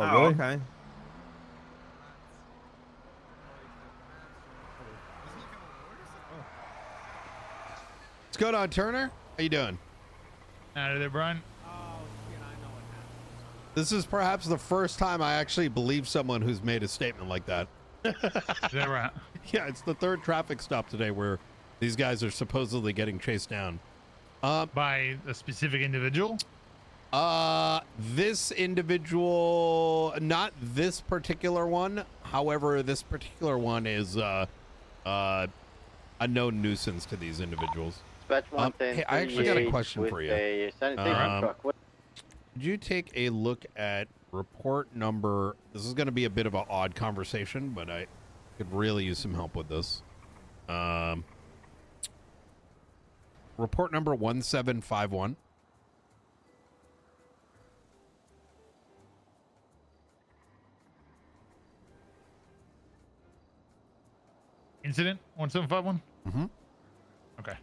Oh, really? Okay. What's going on, Turner? How you doing? Out of there, Brian. This is perhaps the first time I actually believe someone who's made a statement like that. Is that right? Yeah, it's the third traffic stop today where these guys are supposedly getting chased down. By a specific individual? This individual, not this particular one. However, this particular one is a known nuisance to these individuals. Hey, I actually got a question for you. Did you take a look at report number? This is going to be a bit of an odd conversation, but I could really use some help with this. Report number 1751. Incident 1751? Mm-hmm. Okay.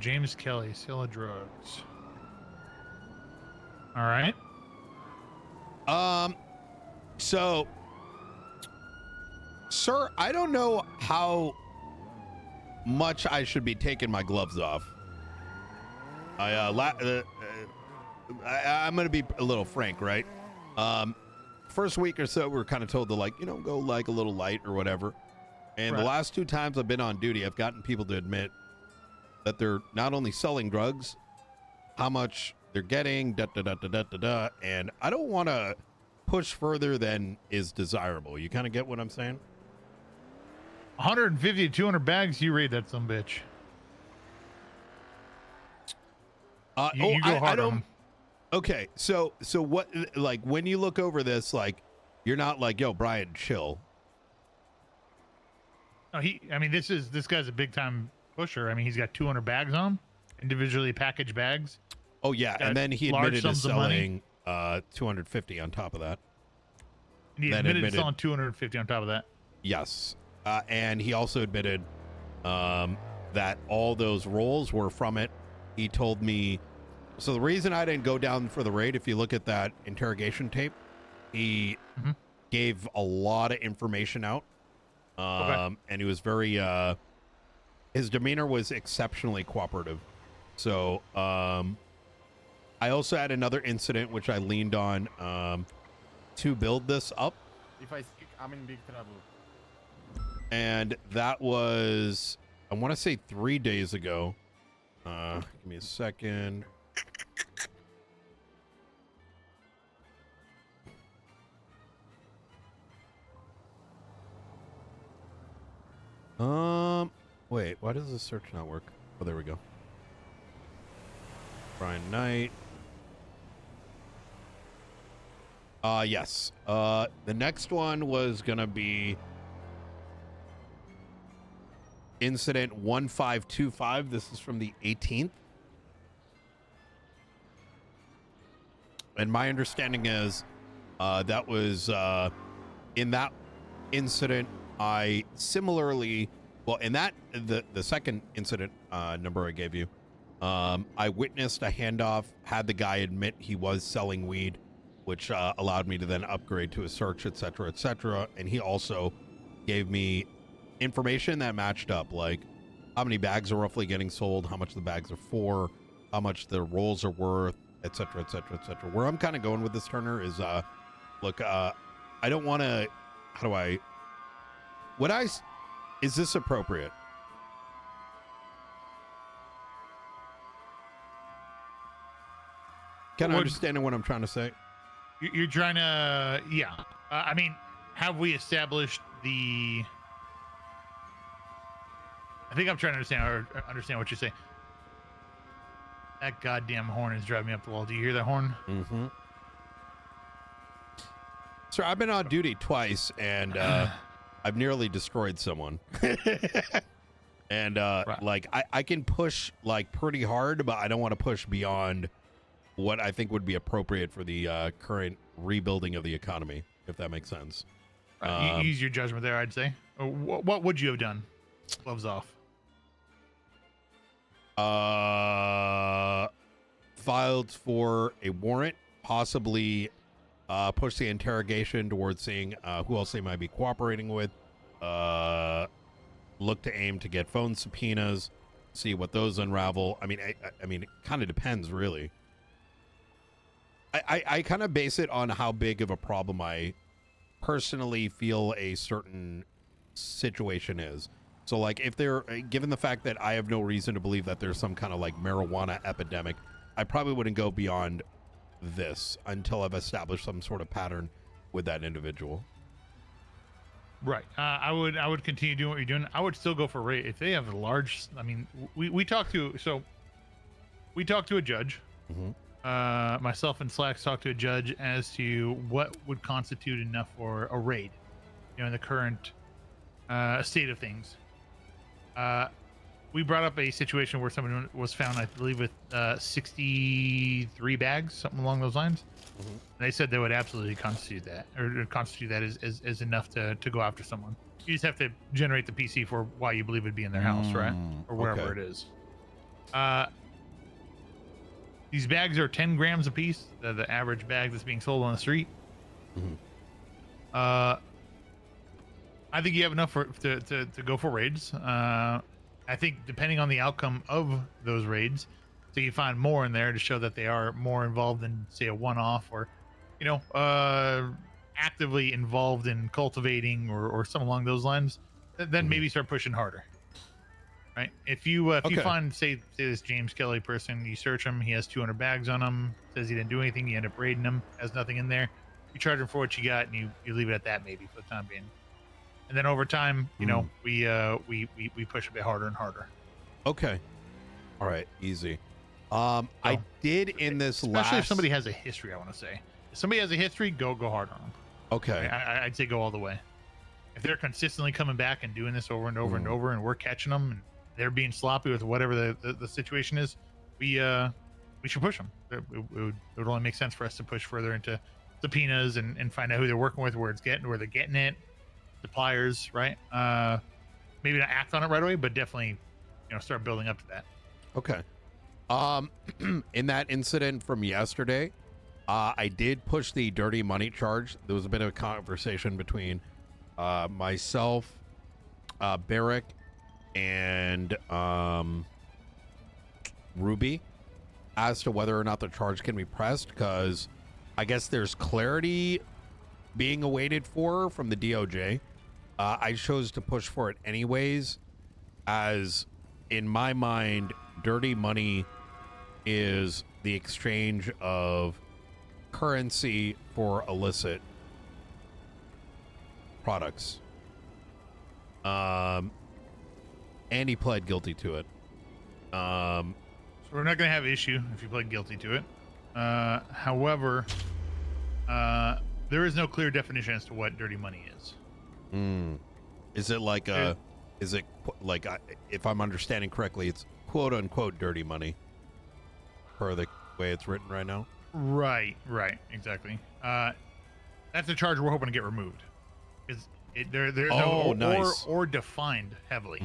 James Kelly, sale of drugs. All right. So, sir, I don't know how much I should be taking my gloves off. I'm going to be a little frank, right? First week or so, we were kind of told to, like, go like a little light or whatever. And the last 2 times I've been on duty, I've gotten people to admit that they're not only selling drugs, how much they're getting, and I don't want to push further than is desirable. You kind of get what I'm saying? 150 to 200 bags. You rate that some bitch. You go hard on him. Okay, so what? Like when you look over this, like you're not like, yo, Brian, chill. No, this guy's a big time pusher. I mean, he's got 200 bags on him, individually packaged bags. Oh yeah, and then he admitted to selling 250 on top of that. And he admitted to selling 250 on top of that. Yes, and he also admitted that all those rolls were from it. He told me. So the reason I didn't go down for the raid, if you look at that interrogation tape, he gave a lot of information out, and he was very. His demeanor was exceptionally cooperative. So. I also had another incident which I leaned on to build this up. If I speak, I'm in big trouble. And that was, I want to say 3 days ago. Give me a second. Wait, why does this search not work? Oh, there we go. Brian Knight. Yes. The next one was gonna be incident 1525. This is from the 18th. And my understanding is that was in that incident, I similarly, well, in that, the second incident number I gave you, I witnessed a handoff, had the guy admit he was selling weed, which allowed me to then upgrade to a search, etc., etc. And he also gave me information that matched up, like how many bags are roughly getting sold, how much the bags are for, how much the rolls are worth, etc., etc., etc. Where I'm kind of going with this, Turner, is look, I don't want to. How do I? Is this appropriate? Kind of understanding what I'm trying to say? You're trying to, yeah. I mean, have we established the? I think I'm trying to understand what you're saying. That goddamn horn is driving me up the wall. Do you hear that horn? Mm-hmm. Sir, I've been on duty twice, and I've nearly destroyed someone. And like I can push like pretty hard, but I don't want to push beyond what I think would be appropriate for the current rebuilding of the economy, if that makes sense. Use your judgment there, I'd say. What would you have done? Gloves off. Filed for a warrant, possibly push the interrogation towards seeing who else they might be cooperating with. Look to aim to get phone subpoenas, see what those unravel. I mean, I mean, it kind of depends, really. I kind of base it on how big of a problem I personally feel a certain situation is. So, like, if they're, given the fact that I have no reason to believe that there's some kind of, like, marijuana epidemic, I probably wouldn't go beyond this until I've established some sort of pattern with that individual. Right. I would continue doing what you're doing. I would still go for rate if they have a large. I mean, we talked to a judge. Myself and Slacks talked to a judge as to what would constitute enough for a raid. You know, in the current state of things. We brought up a situation where someone was found, I believe, with 63 bags, something along those lines. They said they would absolutely constitute that, or constitute that as enough to go after someone. You just have to generate the PC for why you believe it'd be in their house, right? Or wherever it is. These bags are 10 grams a piece, the average bag that's being sold on the street. I think you have enough to go for raids. I think depending on the outcome of those raids, so you find more in there to show that they are more involved than, say, a one-off, or, you know, actively involved in cultivating or something along those lines, then maybe start pushing harder. Right? If you find, say this James Kelly person, you search him, he has 200 bags on him, says he didn't do anything, you end up raiding him, has nothing in there, you charge him for what you got, and you leave it at that, maybe for the time being. And then over time, you know, we push a bit harder and harder. Okay. All right. Easy. I did in this especially if somebody has a history. I want to say, if somebody has a history, go hard on them. Okay. I'd say go all the way. If they're consistently coming back and doing this over and over and over, and we're catching them, and they're being sloppy with whatever the situation is, we should push them. It would only make sense for us to push further into subpoenas and find out who they're working with, where they're getting it. Suppliers, right? Maybe not act on it right away, but definitely, you know, start building up to that. Okay. In that incident from yesterday, I did push the dirty money charge. There was a bit of a conversation between myself, Barrick, and Ruby as to whether or not the charge can be pressed, because I guess there's clarity being awaited for from the DOJ. I chose to push for it anyways, as in my mind, dirty money is the exchange of currency for illicit products. And he pled guilty to it. So we're not going to have an issue if you pled guilty to it. However, there is no clear definition as to what dirty money is. Is it like if I'm understanding correctly, it's quote unquote dirty money per the way it's written right now? Right, exactly. That's a charge we're hoping to get removed. There's no nice. or defined heavily.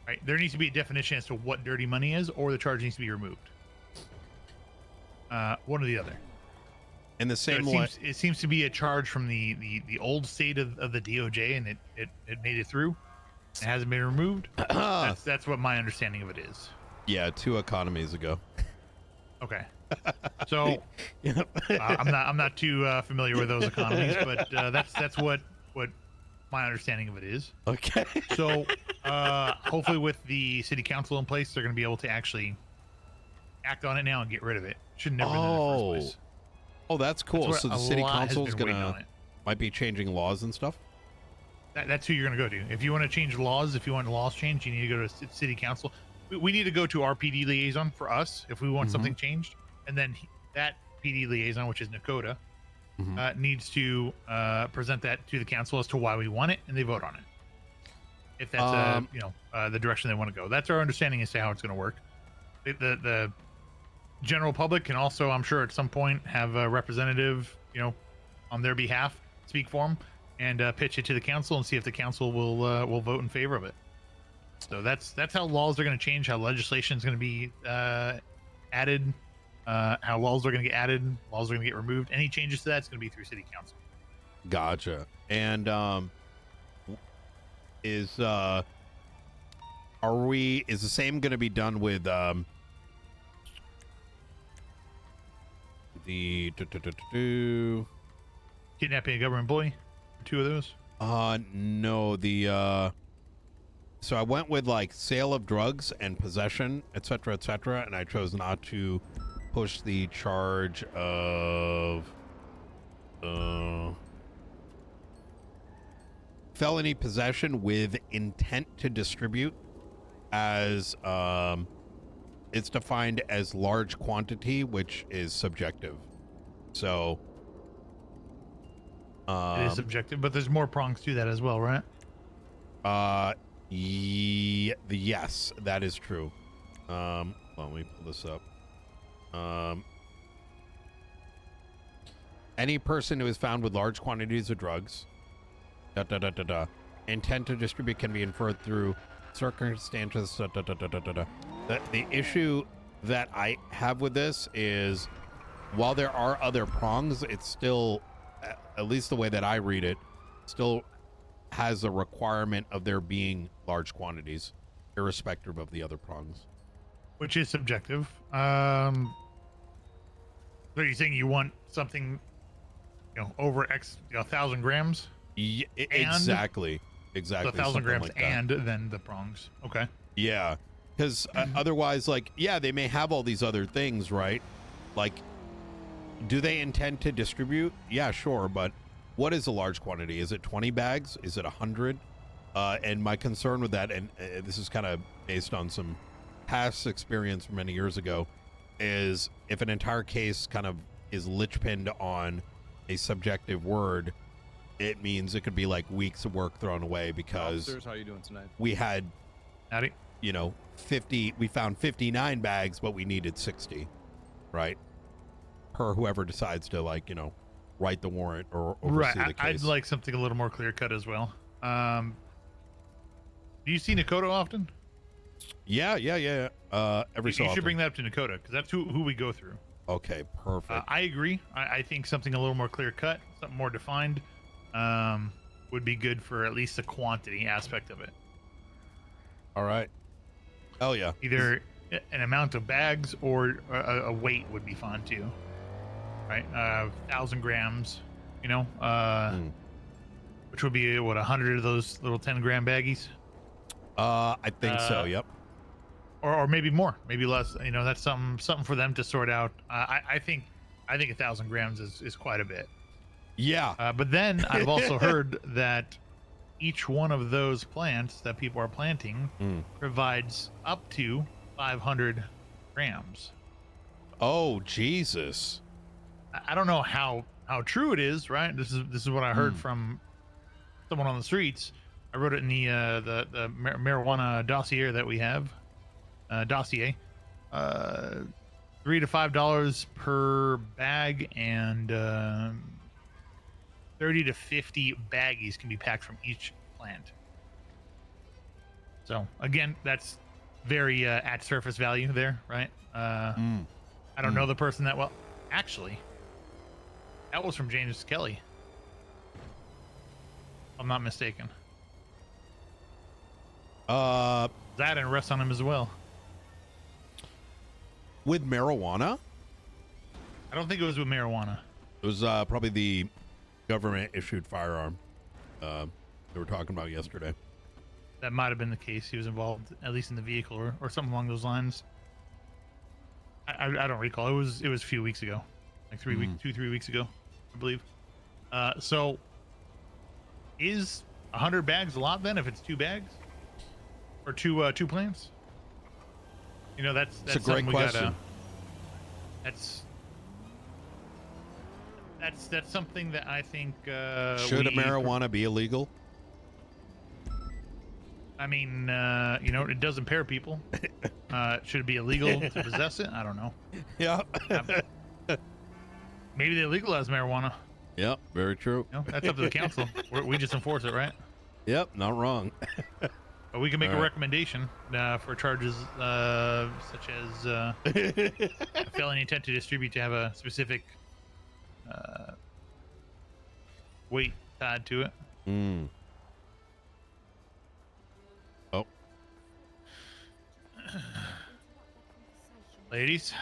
Right, there needs to be a definition as to what dirty money is, or the charge needs to be removed. One or the other. In the same way, it seems to be a charge from the old state of the DOJ, and it made it through. It hasn't been removed. That's what my understanding of it is. Yeah, 2 economies ago. Okay, so I'm not too familiar with those economies, but that's what my understanding of it is. Okay. So hopefully, with the city council in place, they're going to be able to actually act on it now and get rid of it. Should never been in the first place. Oh, that's cool. So the city council is might be changing laws and stuff. That's who you're going to go to. If you want to change laws, if you want laws changed, you need to go to city council. We need to go to our PD liaison for us if we want something changed, and then that PD liaison, which is Nakota, needs to present that to the council as to why we want it, and they vote on it. If that's the direction they want to go. That's our understanding as to how it's going to work. The general public can also, I'm sure, at some point have a representative, on their behalf, speak for them and pitch it to the council and see if the council will vote in favor of it. So that's how laws are going to change, how legislation is going to be added how walls are going to get added, walls are going to get removed. Any changes to that's going to be through city council. Gotcha. And is the same going to be done with the Kidnapping a government employee? 2 of those? No, so I went with like sale of drugs and possession, etc., and I chose not to push the charge of felony possession with intent to distribute, as it's defined as large quantity, which is subjective. So It is subjective, but there's more prongs to that as well, right? Yes, that is true. Well, let me pull this up. Any person who is found with large quantities of drugs, intent to distribute can be inferred through circumstances. The issue that I have with this is, while there are other prongs, it's still, at least the way that I read it, still has a requirement of there being large quantities, irrespective of the other prongs. Which is subjective. So are you saying you want something, over X, 1,000 grams? Yeah, exactly. So 1,000 grams like and then the prongs. Okay. Yeah, because otherwise, like, yeah, they may have all these other things, right? Like, do they intend to distribute? Yeah, sure, but what is a large quantity? Is it 20 bags? Is it 100? And my concern with that, and this is kind of based on some past experience from many years ago, is if an entire case kind of is lich-pinned on a subjective word, it means it could be like weeks of work thrown away, because Officers, how you doing tonight? we had, Howdy. 50, we found 59 bags, but we needed 60, right? Per whoever decides to, like, write the warrant or oversee the case. I'd like something a little more clear cut as well. Do you see Nakota often? Yeah. Every so You often. should bring that up to Nakota, because that's who we go through. Okay, perfect. I agree. I think something a little more clear cut, something more defined, would be good for at least the quantity aspect of it. All right. Oh yeah. Either an amount of bags or a weight would be fine too. Right, 1,000 grams. Which would be 100 of those little 10-gram baggies. I think so. Yep. Or maybe more, maybe less. That's something for them to sort out. I think 1,000 grams is quite a bit. Yeah. But then I've also heard that each one of those plants that people are planting provides up to 500 grams. Oh Jesus. I don't know how true it is, right? This is what I heard from someone on the streets. I wrote it in the marijuana dossier that we have. $3 to $5 per bag, and 30 to 50 baggies can be packed from each plant. So again, that's very at surface value there, right? I don't know the person that well. Actually, that was from James Kelly, if I'm not mistaken. That and rest on him as well. With marijuana? I don't think it was with marijuana. It was probably the government issued firearm they were talking about yesterday. That might have been the case. He was involved, at least in the vehicle or something along those lines. I don't recall. It was a few weeks ago, like 3 weeks ago, I believe. So is 100 bags a lot then if it's 2 bags or two plants? That's a great question. That's something that I think should marijuana be illegal? I mean, it does impair people. Should it be illegal to possess it? I don't know. Yeah. Maybe they legalize marijuana. Yep, very true. That's up to the council. We just enforce it, right? Yep, not wrong. But we can make All a right. recommendation for charges such as a felony intent to distribute to have a specific weight tied to it. Mm. Oh, Ladies,